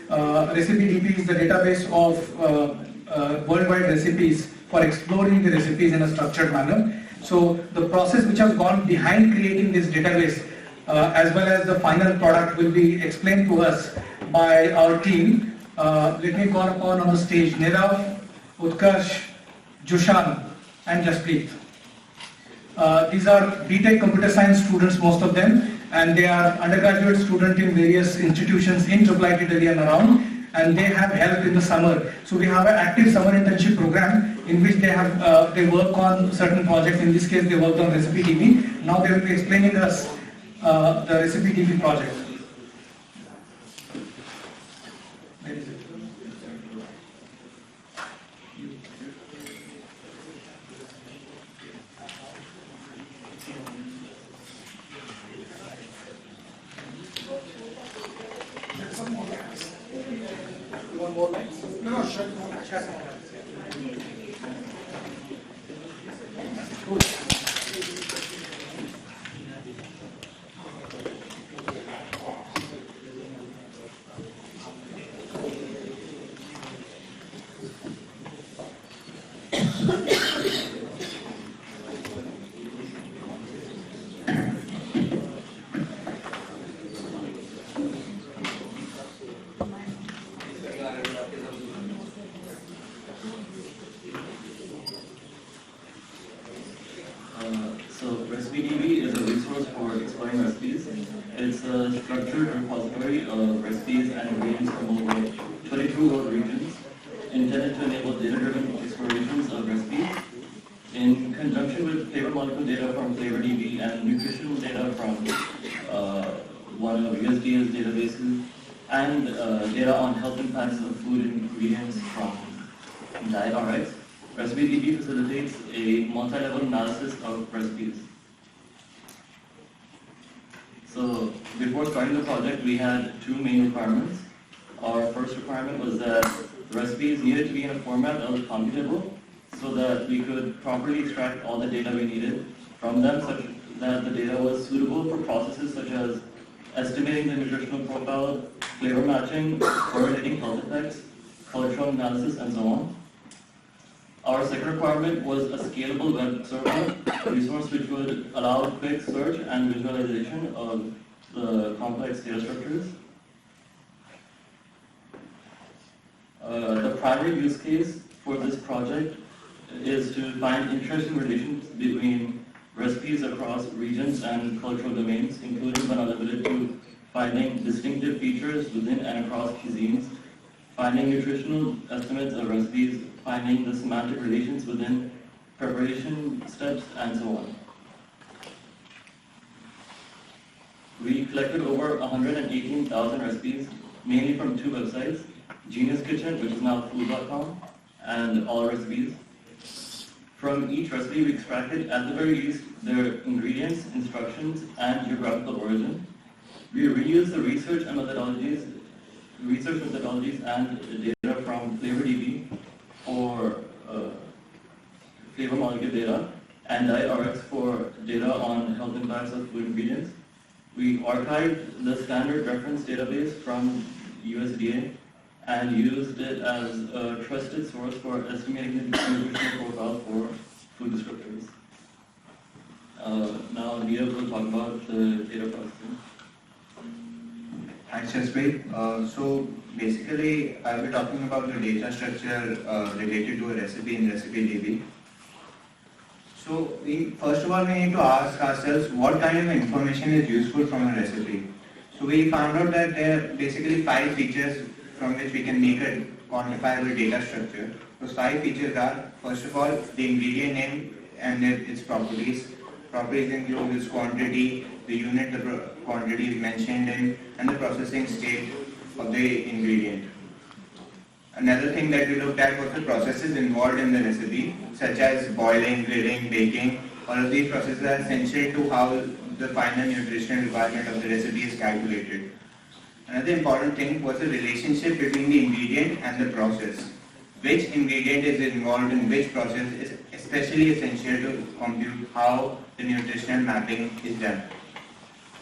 RecipeDB is the database of worldwide recipes for exploring the recipes in a structured manner. So the process which has gone behind creating this database as well as the final product will be explained to us by our team. Let me call upon on the stage Nirav, Utkarsh, Jushan and Jaspreet. These are BTech computer science students, most of them, and they are undergraduate students in various institutions in IIIT Delhi and around, and they have helped in the summer. So we have an active summer internship program in which they work on certain projects. In this case, they worked on RecipeDB. Now they will be explaining us the RecipeDB project. Where is it? More lines? No, sure. So RecipeDB is a resource for exploring recipes. It's a structured repository of recipes and ingredients from over 22 world regions, intended to enable data-driven explorations of recipes. In conjunction with flavor molecule data from FlavorDB and nutritional data from one of USDA's databases, and data on health impacts of food ingredients from DietRx, RecipeDB facilitates a multi-level analysis of recipes. So before starting the project, we had two main requirements. Our first requirement was that the recipes needed to be in a format that was computable so that we could properly extract all the data we needed from them, such that the data was suitable for processes such as estimating the nutritional profile, flavor matching, correlating health effects, cultural analysis, and so on. Our second requirement was a scalable web server resource which would allow quick search and visualization of the complex data structures. The primary use case for this project is to find interesting relations between recipes across regions and cultural domains, including but not limited to finding distinctive features within and across cuisines, finding nutritional estimates of recipes, finding the semantic relations within preparation steps, and so on. We collected over 118,000 recipes, mainly from two websites, Genius Kitchen, which is now food.com, and All Recipes. From each recipe, we extracted, at the very least, their ingredients, instructions, and geographical origin. We reused the research methodologies and data from FlavorDB for flavor molecule data, and DietRx for data on health impacts of food ingredients. We archived the standard reference database from USDA and used it as a trusted source for estimating the nutritional profile for food descriptors. Now Neerav will talk about the data processing. Thanks, Jaspreet. So basically, I'll be talking about the data structure related to a recipe in RecipeDB. So first of all, we need to ask ourselves what kind of information is useful from a recipe. So we found out that there are basically 5 features from which we can make a quantifiable data structure. Those 5 features are, first of all, the ingredient name and its properties. Properties include its quantity, the unit the quantity is mentioned in, and the processing state of the ingredient. Another thing that we looked at was the processes involved in the recipe, such as boiling, grilling, baking. All of these processes are essential to how the final nutritional requirement of the recipe is calculated. Another important thing was the relationship between the ingredient and the process. Which ingredient is involved in which process is especially essential to compute how the nutritional mapping is done.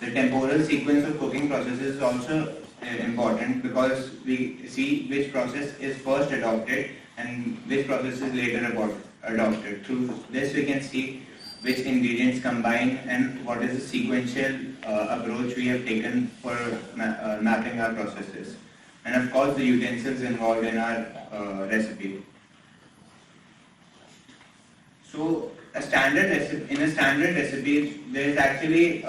The temporal sequence of cooking processes is also important because we see which process is first adopted and which process is later adopted. Through this we can see which ingredients combine and what is the sequential approach we have taken for mapping our processes. And of course the utensils involved in our recipe. So in a standard recipe, there is actually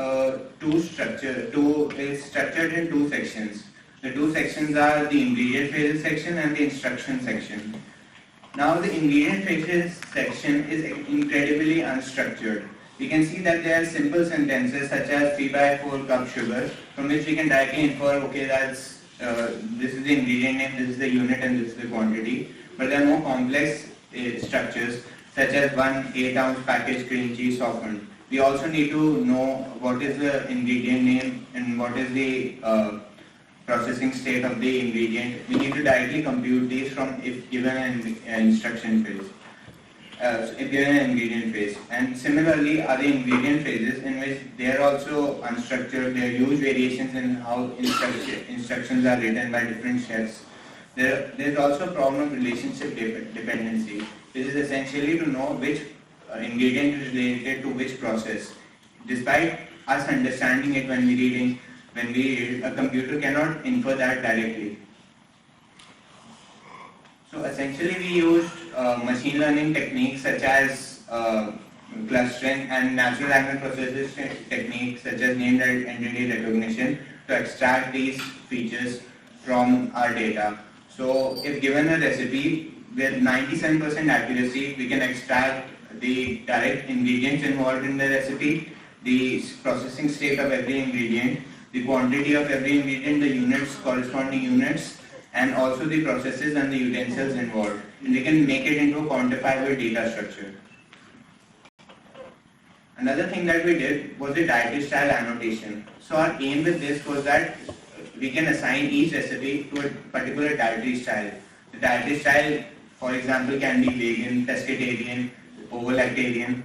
it's structured in two sections. The two sections are the ingredient phases section and the instruction section. Now the ingredient phases section is incredibly unstructured. We can see that there are simple sentences such as 3/4 cup sugar, from which we can directly infer, okay, that's this is the ingredient name, this is the unit, and this is the quantity. But there are more complex structures such as 1 8-ounce packaged cream cheese softened. We also need to know what is the ingredient name and what is the processing state of the ingredient. We need to directly compute these from if given an instruction phase, if given an ingredient phase. And similarly, other ingredient phases in which they are also unstructured. There are huge variations in how instructions are written by different chefs. There is also a problem of relationship dependency, which is essentially to know which ingredient is related to which process. Despite us understanding it when we read, a computer cannot infer that directly. So essentially we used machine learning techniques such as clustering and natural language processing techniques such as named entity recognition to extract these features from our data. So if given a recipe with 97% accuracy, we can extract the direct ingredients involved in the recipe, the processing state of every ingredient, the quantity of every ingredient, the units, corresponding units, and also the processes and the utensils involved. And we can make it into a quantifiable data structure. Another thing that we did was the dietary style annotation. So our aim with this was that we can assign each recipe to a particular dietary style. The dietary style, for example, can be vegan, pescatarian, ovo-lactarian.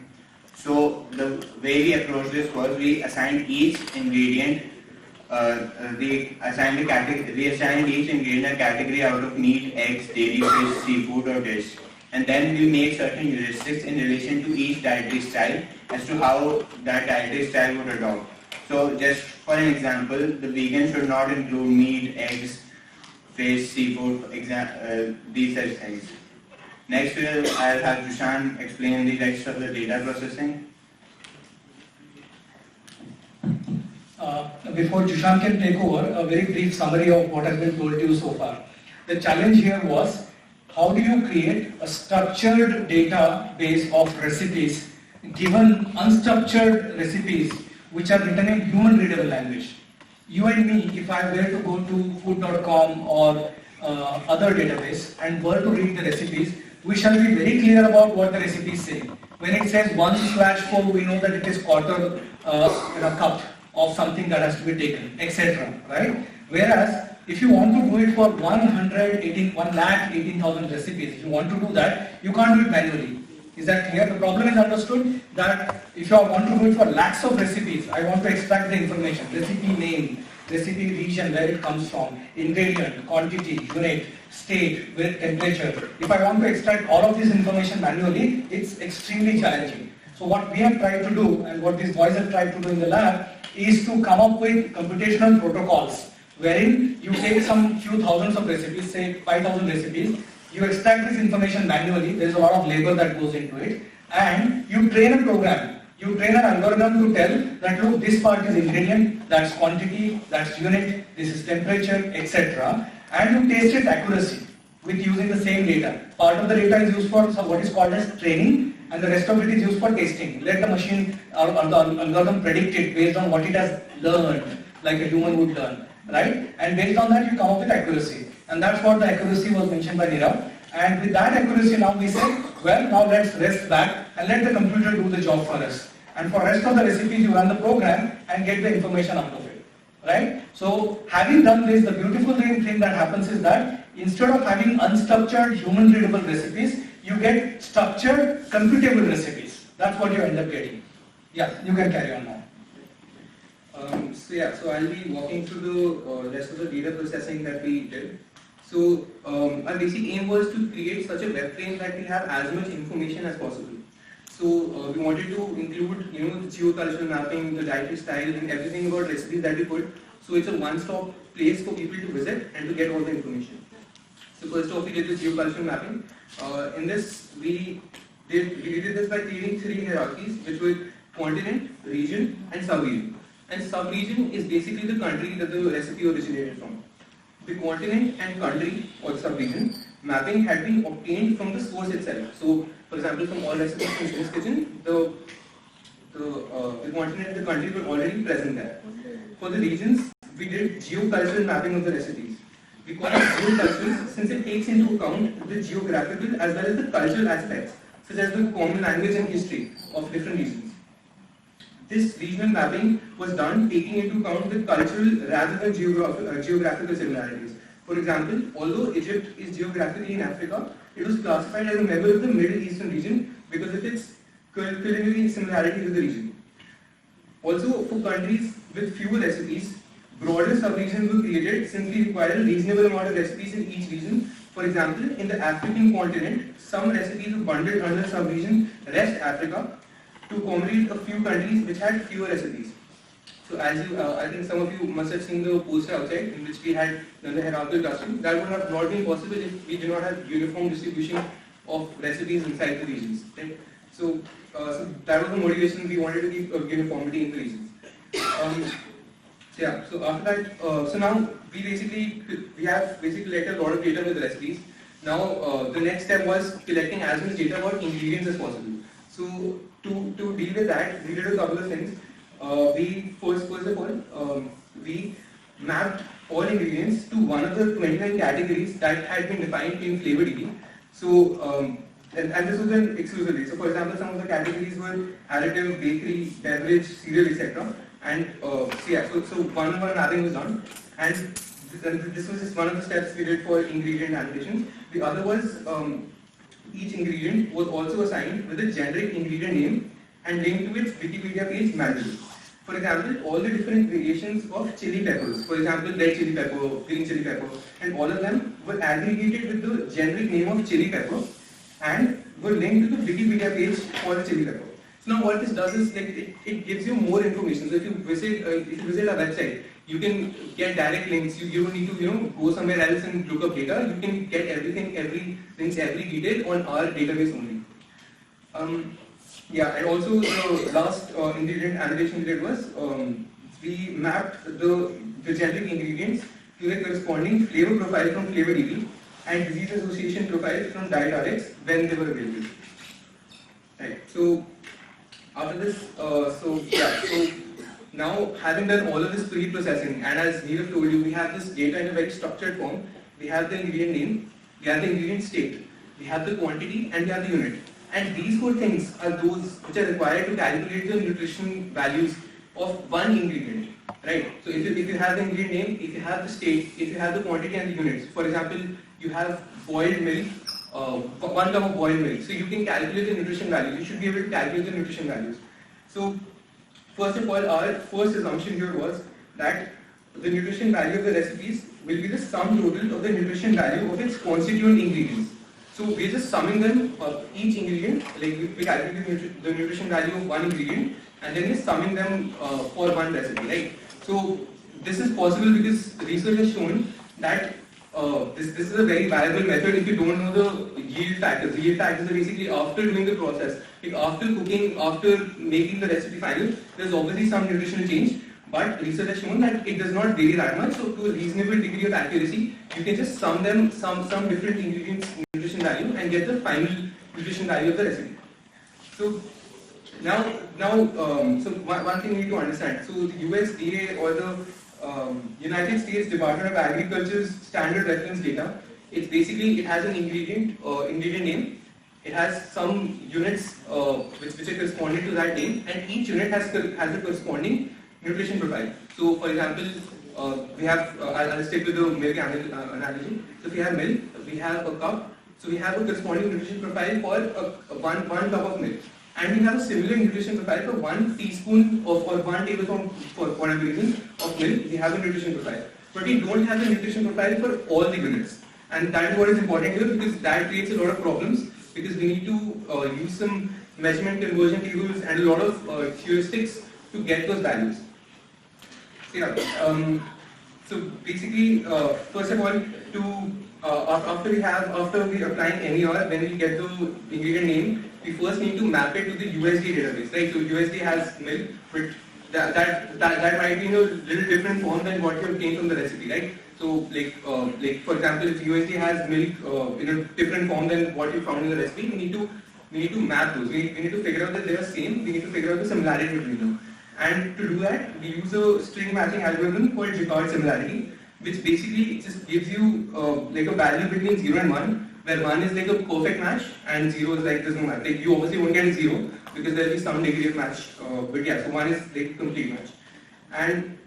So the way we approached this was we assigned each ingredient we assigned each ingredient a category out of meat, eggs, dairy, fish, seafood or dish. And then we made certain heuristics in relation to each dietary style as to how that dietary style would adopt. So just for an example, the vegan should not include meat, eggs, fish, seafood, these such things. Next I'll have Jushan explain the rest of the data processing. Before Jushan can take over, a very brief summary of what has been told to you so far. The challenge here was, how do you create a structured database of recipes given unstructured recipes which are written in human readable language? You and me, if I were to go to food.com or other database and were to read the recipes, we shall be very clear about what the recipes say. When it says 1/4, we know that it is quarter cup of something that has to be taken, etc. Right? Whereas, if you want to do it for 1,18,000 recipes, if you want to do that, you can't do it manually. Is that clear? The problem is understood that if you want to do it for lakhs of recipes, I want to extract the information, recipe name, recipe region where it comes from, ingredient, quantity, unit, state, with temperature. If I want to extract all of this information manually, it's extremely challenging. So what we have tried to do, and what these boys have tried to do in the lab, is to come up with computational protocols wherein you take some few thousands of recipes, say 5,000 recipes, you extract this information manually, there is a lot of labor that goes into it, and you train a program, you train an algorithm to tell that look, this part is ingredient, that's quantity, that's unit, this is temperature, etc. And you test its accuracy with using the same data. Part of the data is used for what is called as training, and the rest of it is used for testing. Let the machine or the algorithm predict it based on what it has learned, like a human would learn, right? And based on that, you come up with accuracy. And that's what the accuracy was mentioned by Nirav. And with that accuracy, now we say, well, now let's rest back and let the computer do the job for us. And for rest of the recipes, you run the program and get the information out of it, right? So having done this, the beautiful thing that happens is that instead of having unstructured human readable recipes, you get structured computable recipes. That's what you end up getting. Yeah, you can carry on now. So yeah, so I'll be walking through the rest of the data processing that we did. So our basic aim was to create such a web frame that we have as much information as possible. So we wanted to include, the geocultural mapping, the dietary style, and everything about recipes that we put. So it's a one-stop place for people to visit and to get all the information. So first off, we did the geocultural mapping. In this, we did this by creating 3 hierarchies, which were continent, region, and sub-region. And sub-region is basically the country that the recipe originated from. The continent and country, or sub-region, mapping had been obtained from the source itself. So, for example, from all recipes from Shrim's Kitchen, the continent and the country were already present there. For the regions, we did geocultural mapping of the recipes. We call it geocultural since it takes into account the geographical as well as the cultural aspects, such as the common language and history of different regions. This regional mapping was done taking into account the cultural rather than geographical similarities. For example, although Egypt is geographically in Africa, it was classified as a member of the Middle Eastern region because of its culinary similarity to the region. Also, for countries with fewer recipes, broader sub-regions were created since we require a reasonable amount of recipes in each region. For example, in the African continent, some recipes were bundled under sub-region West Africa to accommodate a few countries which had fewer recipes. So as I think some of you must have seen the poster outside in which we had done the hierarchical clustering. That would have not been possible if we did not have uniform distribution of recipes inside the regions. Right? So that was the motivation. We wanted to keep uniformity in the regions. So after that, so now we have collected a lot of data with the recipes. Now the next step was collecting as much data about ingredients as possible. So to deal with that, we did a couple of things. We first of all, we mapped all ingredients to one of the 29 categories that had been defined in FlavorDB. So and this was done exclusively. So for example, some of the categories were additive, bakery, beverage, cereal, etc. And so one-on-one mapping was done. And this was just one of the steps we did for ingredient annotations. The other was each ingredient was also assigned with a generic ingredient name and linked to its Wikipedia page manually. For example, all the different variations of chili peppers, for example, red chili pepper, green chili pepper, and all of them were aggregated with the generic name of chili pepper and were linked to the Wikipedia page for the chili pepper. So now what this does is it gives you more information. So if you visit our website, you can get direct links. You don't need to go somewhere else and look up data. You can get everything, every detail on our database only. And also the last ingredient annotation we did was we mapped the generic ingredients to the corresponding flavor profile from FlavorDB and disease association profiles from DietRx when they were available. Right. So after this, so now having done all of this pre-processing, and as Neerav told you, we have this data in a very structured form. We have the ingredient name, we have the ingredient state, we have the quantity, and we have the unit. And these 4 things are those which are required to calculate the nutrition values of one ingredient. Right? So if you have the ingredient name, if you have the state, if you have the quantity and the units. For example, you have boiled milk, 1 cup of boiled milk. So you can calculate the nutrition values. You should be able to calculate the nutrition values. So first of all, our first assumption here was that the nutrition value of the recipes will be the sum total of the nutrition value of its constituent ingredients. So we're just summing them, each ingredient, like we calculate the nutrition value of one ingredient, and then we're summing them for one recipe, right? So this is possible because research has shown that this is a very viable method if you don't know the yield factors. The yield factors are basically after doing the process, like after cooking, after making the recipe final, there's obviously some nutritional change. But research has shown that it does not vary that much. So to a reasonable degree of accuracy, you can just sum them, some different ingredients nutrition value and get the final nutrition value of the recipe. So now, so one thing you need to understand. So the USDA or the United States Department of Agriculture's standard reference data, it has an ingredient name. It has some units which are corresponding to that name, and each unit has a corresponding nutrition profile. So for example, we have, I'll stick with the milk analogy. So if we have milk, we have a cup. So we have a corresponding nutrition profile for one cup of milk. and we have a similar nutrition profile for 1 teaspoon of or 1 tablespoon for whatever reason of milk, we have a nutrition profile. But we don't have the nutrition profile for all the units. And that is what is important here, because that creates a lot of problems, because we need to use some measurement conversion tables and a lot of heuristics to get those values. So, yeah, so basically, first of all, after we applying NER, when we get the ingredient name, we first need to map it to the USDA database, right? So USDA has milk, but that might be in a little different form than what you obtained from the recipe, right? So like for example, if USDA has milk in a different form than what you found in the recipe, we need to map those. We need to figure out that they are same. We need to figure out the similarity between them. And to do that, we use a string matching algorithm called Jacquard similarity, which basically just gives you like a value between 0 and 1, where 1 is like a perfect match and 0 is like there's no match. Like you obviously won't get a 0 because there will be some degree of match, but yeah, so 1 is like complete match. And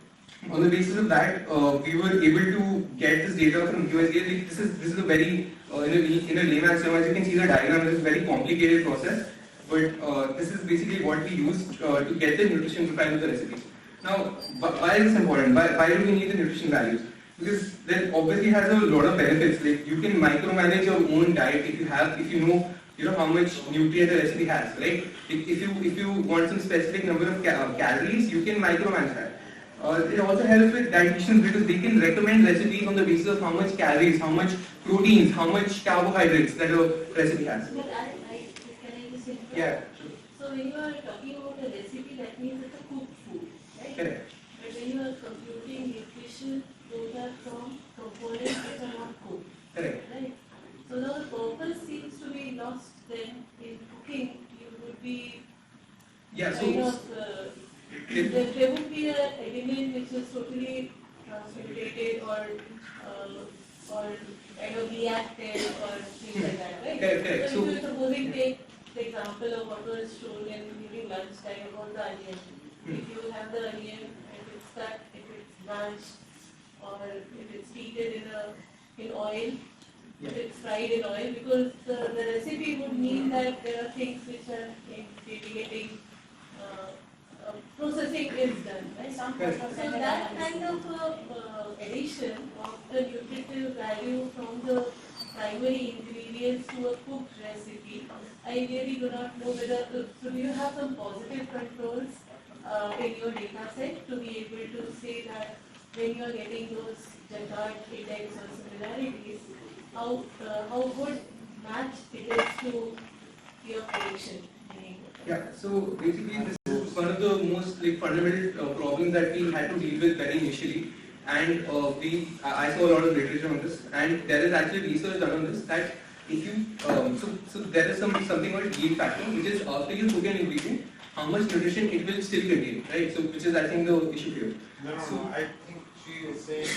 on the basis of that, we were able to get this data from USDA. Like this is a very in a layman's term, as you can see the diagram, this is a very complicated process. But this is basically what we used to get the nutrition profile of the recipes. Now, why is this important? Why do we need the nutrition values? Because that obviously has a lot of benefits. Like you can micromanage your own diet if you know how much nutrient the recipe has, right? If you want some specific number of calories, you can micromanage that. It also helps with dietitians because they can recommend recipes on the basis of how much calories, how much proteins, how much carbohydrates that a recipe has. But can I just interrupt? Yeah. So when you are talking about a recipe, that means it's a cooked food, right? Correct. But when you are computing nutrition, those are from components which are not cooked, Correct. right? So now the purpose seems to be lost then in cooking. You would be Yeah. kind So. of, there would be an element which is totally transmutated or kind of reactive or things like that, right? Correct. So if you're supposing take the example of what was shown during lunchtime about the onion. If you have the onion, if it's cut, if it's blanched, or if it's heated in oil, if it's fried in oil, because the recipe would mean that there are things which are getting processing is done, right? So that kind of addition of the nutritive value from the primary ingredients to a cooked recipe, I really do not know whether, so do you have some positive controls in your data set to be able to say that when you are getting those Jacquard index or similarities, how good match it is to your prediction? Yeah, so basically this is one of the most fundamental problems that we had to deal with very initially, and I saw a lot of literature on this, and there is actually research done on this that if you so there is something called yield factor, which is after you cook an ingredient, how much nutrition it will still contain, right? So which is I think the issue here. No, I think she is saying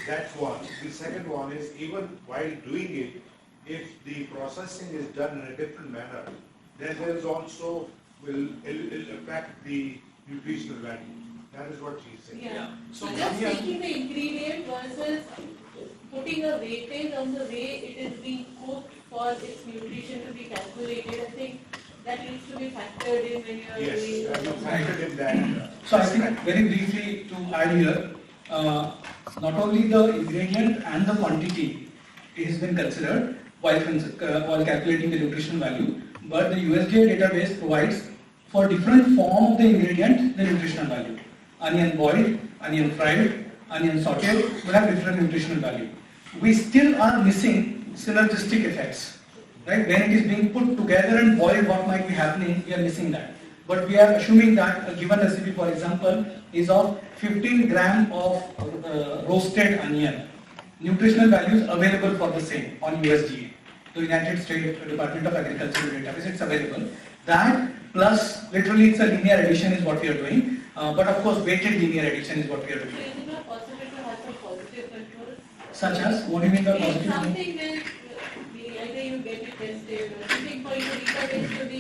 that's one. The second one is even while doing it, if the processing is done in a different manner, then there is also will affect the nutritional value. That is what she is saying. Yeah. So So just yeah. taking the ingredient versus putting a weightage on the way it is being cooked for its nutrition to be calculated, I think that needs to be factored in when you are Yes, doing. that is factored in that. So I think very briefly to add here, not only the ingredient and the quantity has been considered while calculating the nutritional value, but the USDA database provides for different form of the ingredient the nutritional value. Onion boiled, onion fried, onion sauteed will have different nutritional value. We still are missing synergistic effects, right? When it is being put together and boiled, what might be happening, we are missing that. But we are assuming that a given recipe, for example, is of 15 gram of roasted onion. Nutritional values available for the same on USDA. The United States Department of Agriculture database, it's available. That plus literally it's a linear addition is what we are doing. But of course weighted linear addition is what we are So doing. is it not possible to have some positive controls? Such as, what do you mean by It's positive? something that either you get it tested or something for your database to be.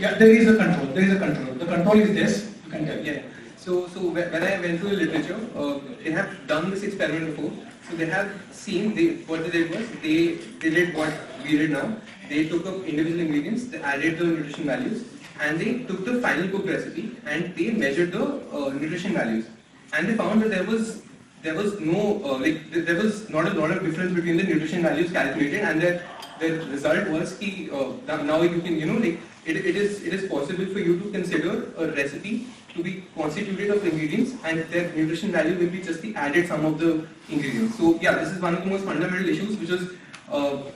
Yeah, there is a control. The control is this. You can tell, yeah. when I went through the literature, they have done this experiment before. So they have seen, what they did was, they did what we did now. They took up individual ingredients, they added the nutrition values, and they took the final cooked recipe and they measured the nutrition values. And they found that there was no, there was not a lot of difference between the nutrition values calculated, and that the result was now you can, it is possible for you to consider a recipe to be constituted of ingredients, and their nutrition value will be just the added sum of the ingredients. So yeah, this is one of the most fundamental issues which was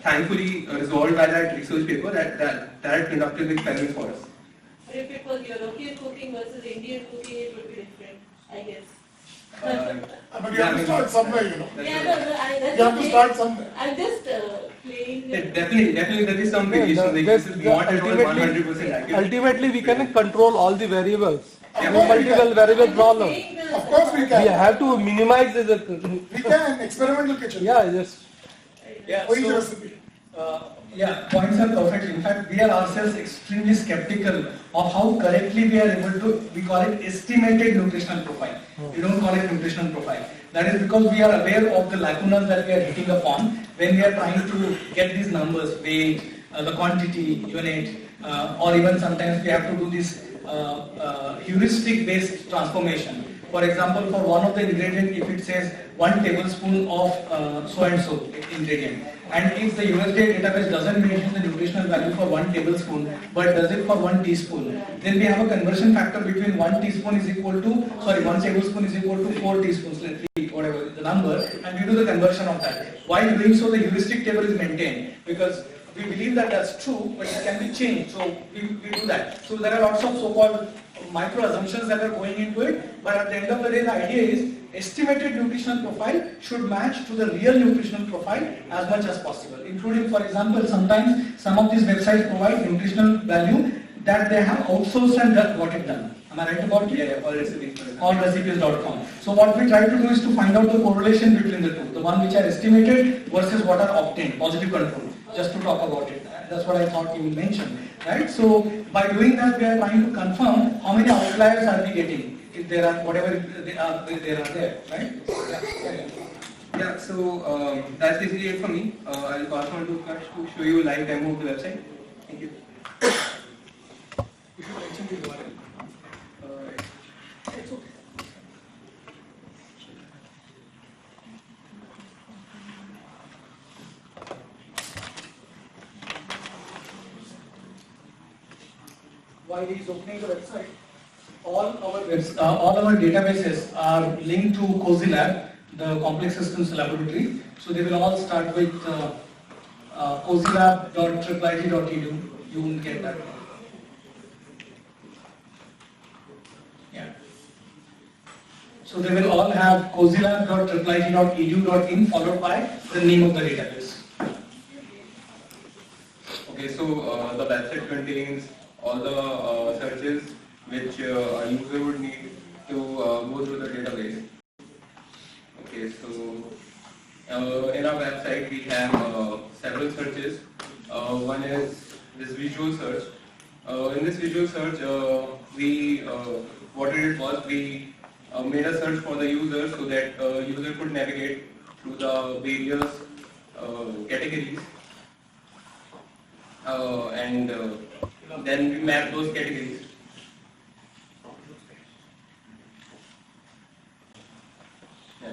thankfully resolved by that research paper that conducted the experiment for us. But if it was European cooking versus Indian cooking, it would be different, I guess. But you have to start somewhere, Yeah, that's You have to start somewhere. I'm just playing. Yeah, definitely there is some variation. This is not at all 100% accurate. Ultimately, we can control all the variables. Of No course we multiple can. variable I'm problem. just saying Of course we We can. have to minimize the. We can, experimental kitchen. Yeah, just. Yeah, For each so, recipe. yeah, points are perfect. In fact, we are ourselves extremely skeptical of how correctly we are able to, we call it estimated nutritional profile. We don't call it nutritional profile. That is because we are aware of the lacunas that we are hitting upon when we are trying to get these numbers, weight, the quantity, unit, or even sometimes we have to do this heuristic based transformation. For example, for one of the ingredient, if it says 1 tablespoon of so and so ingredient, and if the USDA database doesn't mention the nutritional value for 1 tablespoon, but does it for 1 teaspoon, then we have a conversion factor between 1 teaspoon is equal to, 1 tablespoon is equal to 4 teaspoons, let's see, whatever the number, and we do the conversion of that. While doing so, the heuristic table is maintained, because we believe that that's true, but it can be changed, so we do that. So there are lots of so-called micro assumptions that are going into it, but at the end of the day, the idea is estimated nutritional profile should match to the real nutritional profile as much as possible, including, for example, sometimes some of these websites provide nutritional value that they have outsourced and got it done. Am I right about it? Yeah, all recipes. Allrecipes.com. So what we try to do is to find out the correlation between the two, the one which are estimated versus what are obtained, positive control, just to talk about it. That's what I thought you will mention, right? So by doing that, we are trying to confirm how many outliers are we getting, if there are, whatever they are there, right? Yeah, so that's basically it for me. I'll pass on to Kash to show you a live demo of the website. Thank you. You should mention the URL. It's okay. While he is opening the website, all our databases are linked to Cozy Lab, the complex systems laboratory. So they will all start with cozylab.IIT.edu. You will get that. Yeah. So they will all have cozylab.IIT.edu.in followed by the name of the database. Okay, so the website contains all the searches which a user would need to go through the database. Okay, so in our website we have several searches. One is this visual search. In this visual search, what we did was we made a search for the user so that user could navigate through the various categories, and then we map those categories.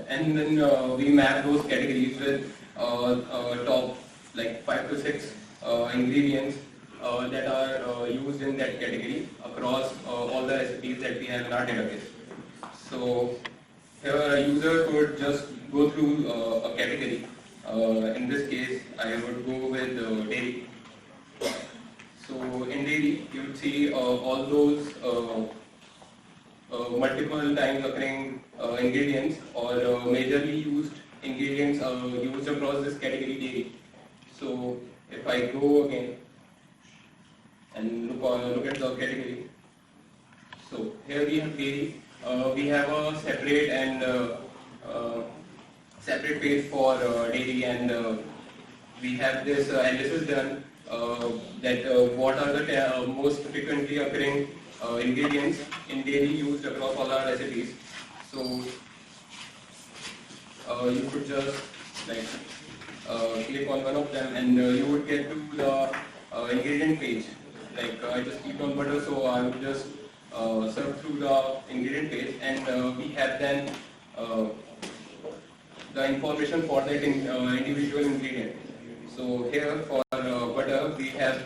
And then we map those categories with top like 5 to 6 ingredients that are used in that category across all the recipes that we have in our database. So here a user could just go through a category. In this case, I would go with dairy. So in dairy, you would see all those multiple times occurring ingredients or majorly used ingredients used across this category dairy. So if I go again and look at the category, so here we have dairy. We have a separate and separate page for dairy, and we have this analysis done that what are the most frequently occurring ingredients in daily use across all our recipes. So you could just like click on one of them and you would get to the ingredient page. Like I just clicked on butter, so I would just surf through the ingredient page, and we have then the information for that individual ingredient. So here for butter, we have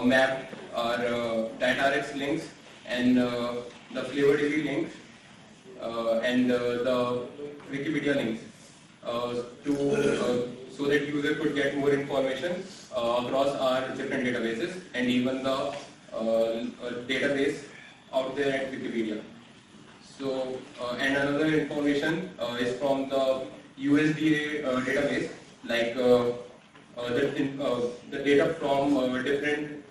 mapped our DietRx links and the FlavorDB links and the Wikipedia links so that user could get more information across our different databases and even the database out there at Wikipedia. So and another information is from the USDA database, like the data from different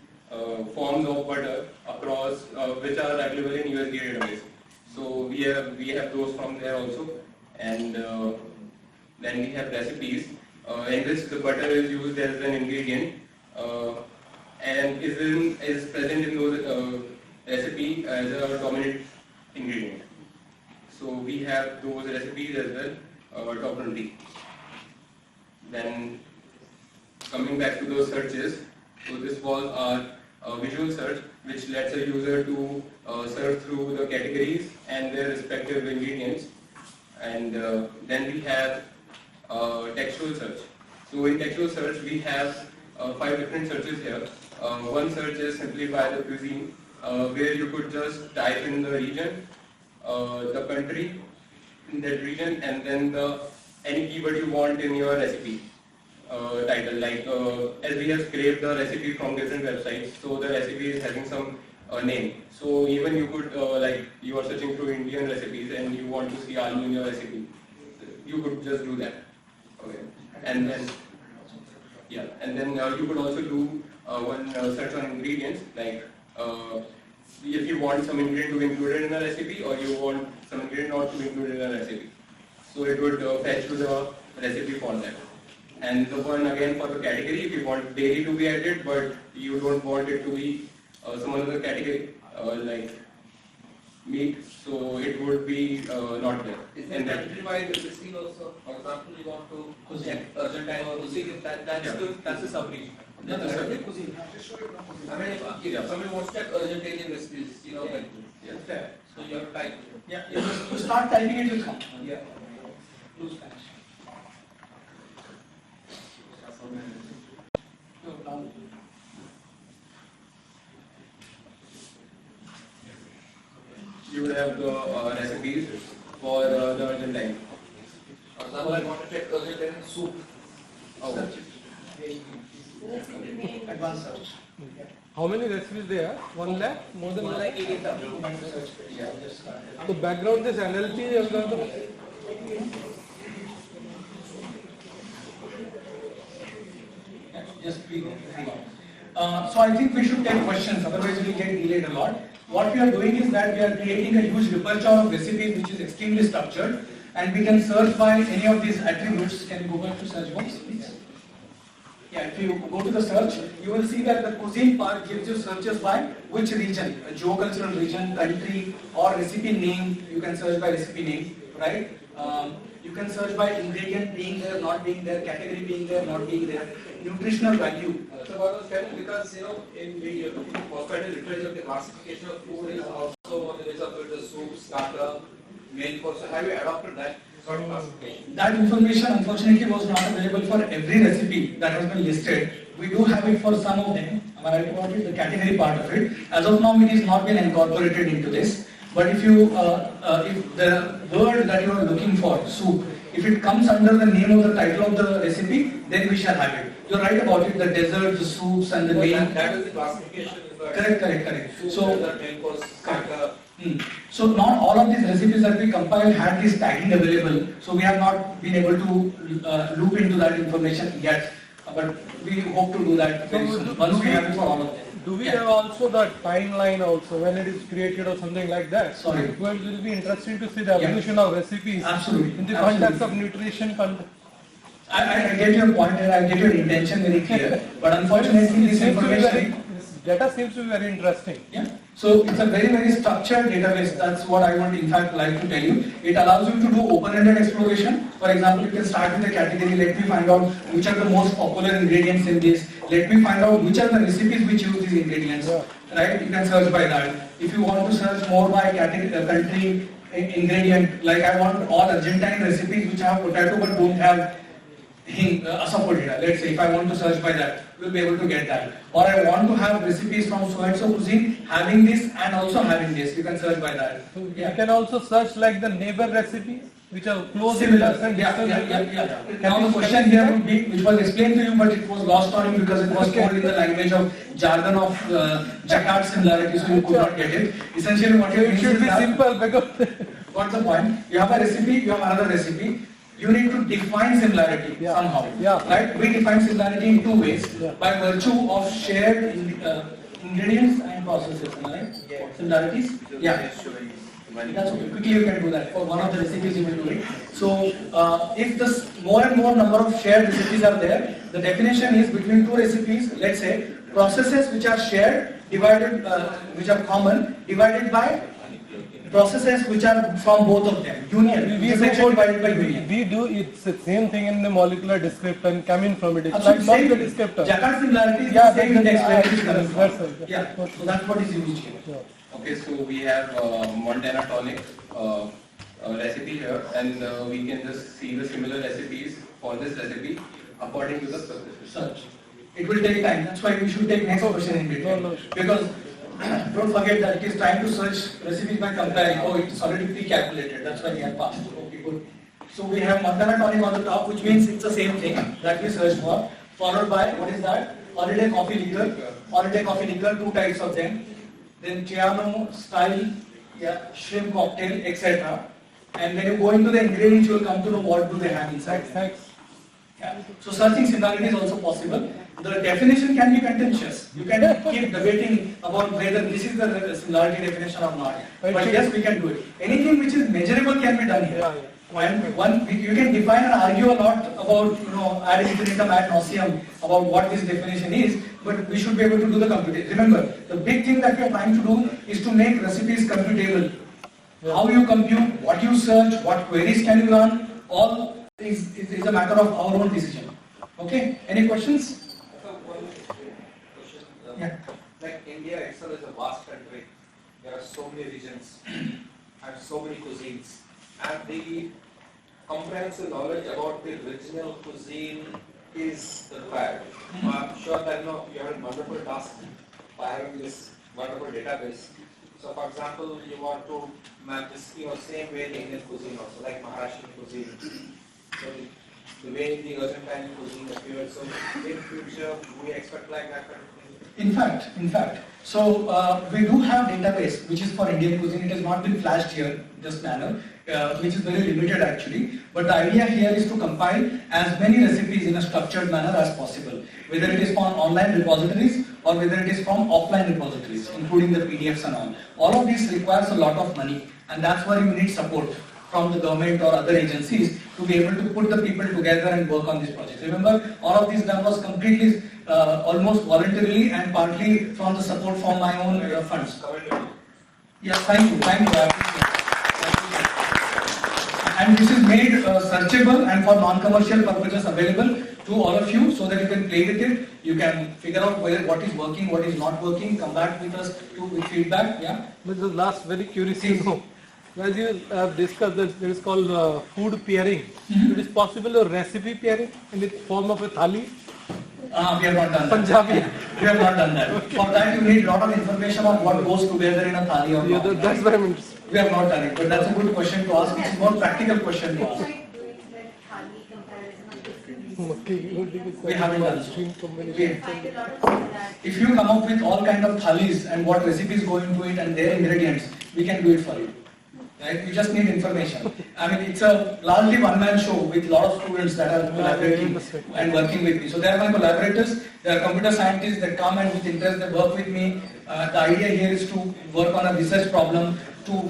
forms of butter across which are available in USDA database. So we have those from there also, and then we have recipes in which the butter is used as an ingredient and is present in those recipe as a dominant ingredient. So we have those recipes as well, top 20. Then coming back to those searches, so this was our visual search, which lets a user to search through the categories and their respective ingredients. And then we have textual search. So in textual search, we have 5 different searches here. One search is simply by the cuisine, where you could just type in the region, the country in that region, and then any keyword you want in your recipe title. Like as we have scraped the recipe from different websites, so the recipe is having some name. So even you could like you are searching through Indian recipes and you want to see aloo in your recipe, you could just do that. Okay, and then you could also do one search on ingredients, like if you want some ingredient to be included in a recipe or you want some ingredient not to be included in a recipe. So it would fetch to the recipe for that. And the one again for the category, if you want dairy to be added but you don't want it to be some other category like meat, so it would be not there. Is there category wide listing also? For example, you want to check Argentine or cuisine, that's a sub-region. That's a sub-region. I mean, if somebody wants to check Argentinian recipes, you know, like this. So you have to type. Yeah, you start typing it will come. Yeah. You would have the recipes for the Argentine. For example, I want to check Argentinian soup. Oh. Advanced search. How many recipes they have? 1 lakh? More than 1 lakh? 80,000. So background this NLP algorithm. Just please. So I think we should take questions, otherwise we will get delayed a lot. What we are doing is that we are creating a huge repertoire of recipes which is extremely structured, and we can search by any of these attributes. Can you go back to search box, please? Yeah, if you go to the search, you will see that the cuisine part gives you searches by which region, geocultural region, country, or recipe name. You can search by recipe name, right? You can search by ingredient being there, not being there, category being there, not being there, nutritional value. So what was telling, because you know in the postgraduate literature the classification of food is also on the basis of the soup, starter, main course. So have you adopted that sort of classification? That information unfortunately was not available for every recipe that has been listed. We do have it for some of them. Am I right about it? The category part of it. As of now, it has not been incorporated into this. But if you, if the word that you are looking for, soup, if it comes under the name of the title of the recipe, then we shall have it. You're right about it. The dessert, the soups, and the main. That is the classification. Correct. So the main course, starter. So not all of these recipes that we compiled had this tagging available, so we have not been able to loop into that information yet, but we hope to do that very soon, once we have it for all of them. Do we have also the timeline also when it is created or something like that? Sorry. Well, it will be interesting to see the evolution of recipes. Absolutely. In the context of nutrition. I get your point and I get your intention very clear, but unfortunately this information. This data seems to be very interesting. Yeah. So it's a very structured database. That's what I would in fact like to tell you. It allows you to do open-ended exploration. For example, you can start with a category. Let me find out which are the most popular ingredients in this. Let me find out which are the recipes which use these ingredients. Right? You can search by that. If you want to search more by category, country, ingredient, like I want all Argentine recipes which have potato but don't have asafoetida. Let's say if I want to search by that, we'll be able to get that. Or I want to have recipes from so and so cuisine having this and also having this. You can search by that. You can also search like the neighbor recipes which are close Similar. and Yeah. Now the question here would be, which was explained to you, but it was lost on you because it was told in the language of jargon of Jacquard similarity, so you could not get it. Essentially, what it it means should is be that, simple because what's the point? You have a recipe, you have another recipe. You need to define similarity somehow. Right? We define similarity in two ways. By virtue of shared ingredients and processes. Right? Similarities? Yeah. That's okay. Quickly you can do that. For one of the recipes you will do it. So if the more and more number of shared recipes are there, the definition is between two recipes, let's say processes which are shared divided, which are common, divided by processes which are from both of them. Union. we Intersection divided by union. we do it's the same thing in the molecular descriptor and coming from it. It's Absolutely like not the same. descriptor. Jacquard similarity is Yeah, the same index where it is coming from. that's right. Yeah. So that's what is used here. Okay, so we have Montana tonic recipe here, and we can just see the similar recipes for this recipe according to the specific Search. It will take time. That's why we should take next question in between. No. Because don't forget that it is trying to search recipes by comparing. Oh, it's already pre-calculated. That's why we have passed. Okay, good. So we have Montana tonic on the top, which means it's the same thing that we search for. Followed by, what is that? Holiday coffee liquor. Holiday coffee liquor, two types of them. Then Chiano style, shrimp cocktail, etc. And when you go into the ingredients, you will come to know what do they have inside. Thanks. Yeah. So searching similarity is also possible. The definition can be contentious. You can keep debating about whether this is the similarity definition or not. But yes, we can do it. Anything which is measurable can be done here. You can define and argue a lot about, ad infinitum, ad nauseam, about what this definition is, but we should be able to do the computation. Remember, the big thing that we are trying to do is to make recipes computable. How you compute, what you search, what queries can you run, all is a matter of our own decision. Okay? Any questions? Yeah. Like India itself is a vast country. There are so many regions and so many cuisines. And the comprehensive knowledge about the regional cuisine is required. I'm sure that you have a wonderful task by having this wonderful database. So for example, you want to map this same way in Indian cuisine also, like Maharashtrian cuisine. So the way the Argentine cuisine appeared. So in future, we expect like that kind of thing. In fact, so we do have database which is for Indian cuisine. It has not been flashed here this manner, which is very limited actually. But the idea here is to compile as many recipes in a structured manner as possible, whether it is from online repositories or whether it is from offline repositories, including the PDFs and all. All of this requires a lot of money, and that's why you need support from the government or other agencies to be able to put the people together and work on this project. Remember, all of this done was completely almost voluntarily and partly from the support from my own funds. Yes, thank you. I appreciate it. And this is made searchable and for non-commercial purposes available to all of you so that you can play with it. You can figure out what is working, what is not working, come back with us with feedback. Yeah. But the last very curious to know. As you have discussed, that there is called food pairing. It is possible a recipe pairing in the form of a thali. We have not done Punjabi. that. We have not done that. For that, you need a lot of information on what goes together in a thali or not. That's what I mean. We have not done it, but that's a good question to ask. It's a more practical question to ask. We haven't done it. If you come up with all kind of thalis and what recipes go into it and their ingredients, we can do it for you. Right? You just need information. I mean, it's a largely one-man show with a lot of students that are collaborating and working with me. So they are my collaborators. They are computer scientists that come and with interest they work with me. The idea here is to work on a research problem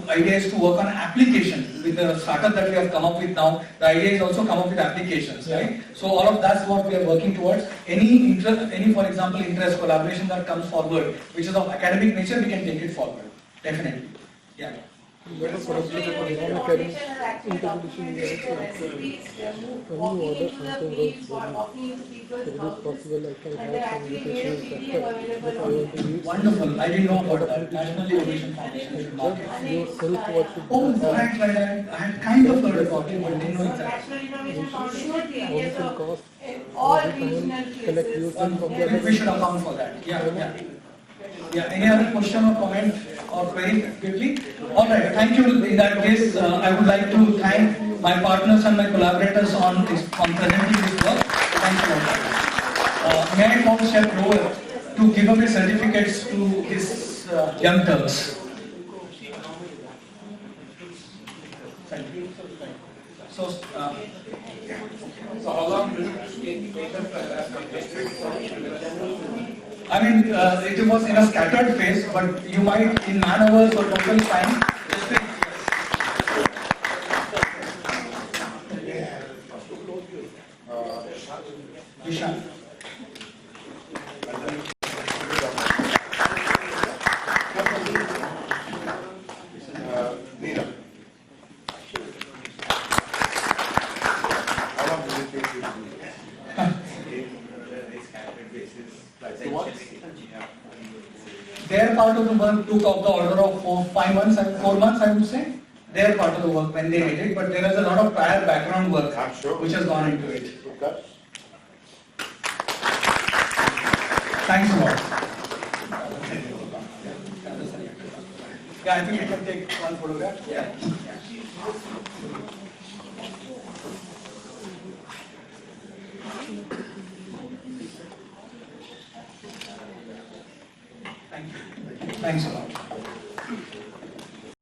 idea is to work on applications with the startup that we have come up with now. The idea is also come up with applications, right? So all of that's what we are working towards. Any for example interest collaboration that comes forward, which is of academic nature, we can take it forward. Definitely. Yeah. Social innovation foundation has actually documented the recipes, walking into the fields, walking into people's houses, and they actually made a PDF available on Wonderful. I didn't know about that. National Innovation Foundation should market. Oh, right. I had kind of heard about it, but didn't know exactly. National Innovation Foundation creates all regional places. We should account for that. Yeah. Any other question or comment or query quickly? All right. Thank you. In that case, I would like to thank my partners and my collaborators on presenting this work. Thank you all. May I call Chef Rover to give away certificates to his young turks? So how long will it take us? I mean, it was in a scattered phase, but you might, in man-hours or total time, Vishal. Neera. How long will it take you to do this? Their part of the work took of the order of 4 months, I would say. Their part of the work when they did it, but there is a lot of prior background work I'm sure. which has gone into it. Okay. Thanks a lot. Yeah, I think we can take one photograph. Yeah. Thank you. Thanks a lot.